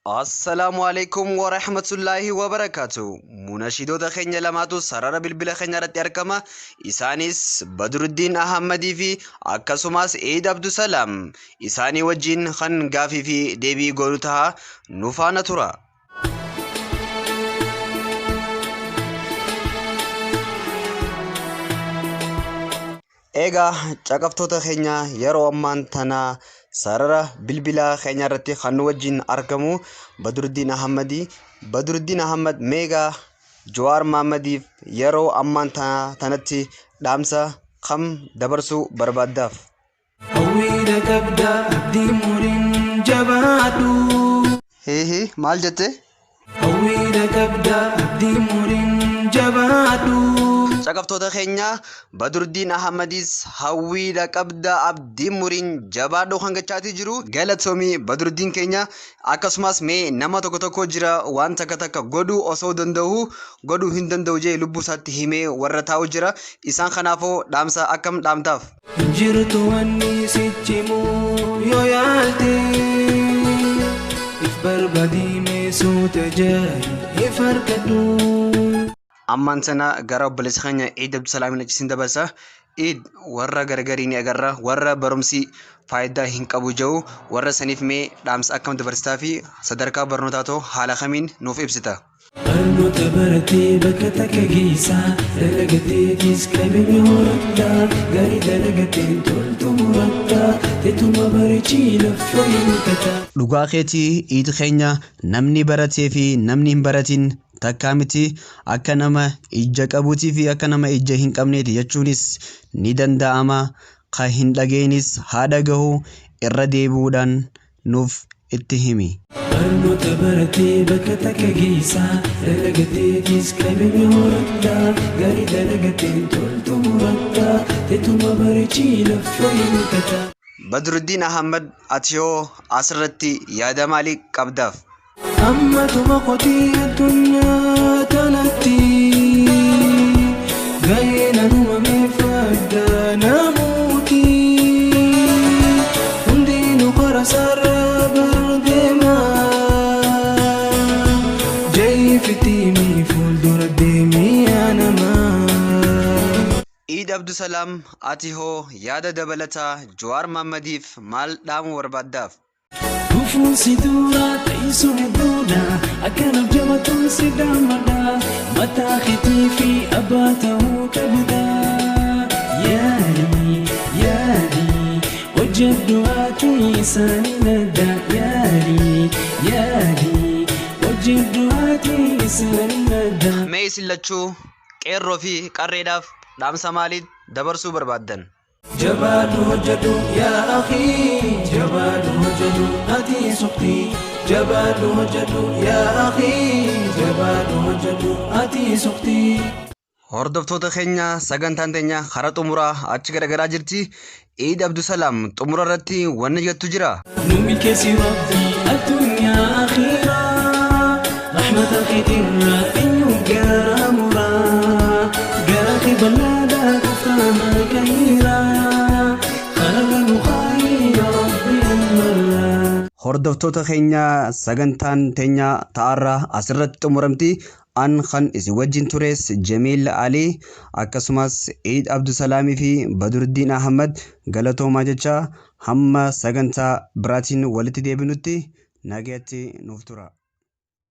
السلام عليكم ورحمة الله وبركاته. مناشدو دخيني لماتو سرارة بالبلا خيني رتي أركما إسانيس بدر الدين أحمدي في أكاسوماس إيد عبد السلام إساني وجين خن غافي في ديبي غولتها نفانا ترى. Egaa caqabtoota keenya yeroo ammaan tana sarara bilbila keenya irratti kan wajjin argamu Badruddin Ahmad Meegaa Jawaar Mahaammadiif yeroo ammaan tanatti dhaamsa kam dabarsuu barbaaddaaf? Hawwiidha qabda abdii muriin jabaadhu. Maal jette? Hawwiidha qabda abdii muriin jabaadhu. Caqabtoota keenya Badruddin Ahmadis hawwiidha qabda abdii muriin jabaadhu kan gachaati jiru. Galatoomii Badruddin keenya akkasumas mee nama tokko jira waan takka godhuu osoo danda'u godhuu hin danda'u jee lubbuu isaatti himee warra taa'u jira. Isaan kanaafoo dhaamsa akkam dhaamtaaf? Jirtu wanni sichimu yoo yaalte if barbaadii meesota jahi if harkadhu. Ammaan sana gara obboleessa keenya Eid Abdusalaam achisin dabasa. Eid warra gargariin agarra warra barumsi faayidaa hin qabu jiru warra saniif mee dhaamsa akkam dabarsitaa fi sadarkaa barnootaa too haala kamiin nuuf ibsita? Barnoota baratee bakka takka geessaa dalagateetis qabeenya horattaa gaarii dalagateen toltu murattaa teetuma bareechii lafa hinkata. Dhugaa keetii Eid keenya namni baratee fi namni hin baratin takka miti akka nama ija qabuutii fi akka nama ija hin qabneeti jechuunis ni danda'ama. Ka hin dhageenis haadha gahu irra deebi'uudhaan nuuf itti himi. Barnoota baratee bakka takka geessaa dalagateetis qabeenya horattaa gaarii dalagateen toltu murattaa teetuma bareechii lafa hinkata. Badruddin Ahmad ati yoo asirratti yaada maalii qabdaaf? Amma tuma qotii addunyaa tanatti gahee nanumame fadda namuuti hundinuu kara sarara bardeema jahiifitiimii fuuldura deemiyaa namaa. Eid Abdusalaam ati hoo yaada dabalataa Jawaar Mahaammadiif maal dhaamuu barbaaddaaf? Kufuunsi dura ta'isu hedduudha akkanaaf jabatuun si dammada mataa keetii fi abbaa ta'uu qabda. Yaadi hojjedhu ati isaanii ladda. Yaadi hojjedhu ati isaanii ladda. Mee isin lachuu qeerroo fi qarreedhaaf dhaamsa maalii dabarsuu barbaaddan? Jabaadhu hojjedhu yaa akhii jabaadhu hojjedhu ati suqtii jabaadhu hojjedhu yaa akhii jabaadhu hojjedhu ati suqtii. Hordoftoota keenya sagantaan teenya karaa xumuraa achi garagaraa jirti. Eid Abdusalaam xumura irratti wanni jettu jira? Nu milkeessi rabbii addunyaa akhiraa rahmata keetirraa eenyu gara muraa gara kee bal'aadhaa kuftaama kahiraa. Hordoftoota keenya sagantaan teenya ta'arraa asirratti xumuramti. An kan isin wajjin tures Jamiil Ali akkasumas Eid Abdusalaamii fi Badruddin Ahmad galatoomaa jecha hamma sagantaa biraatiin walitti deebinutti nagaatti nuuf tura.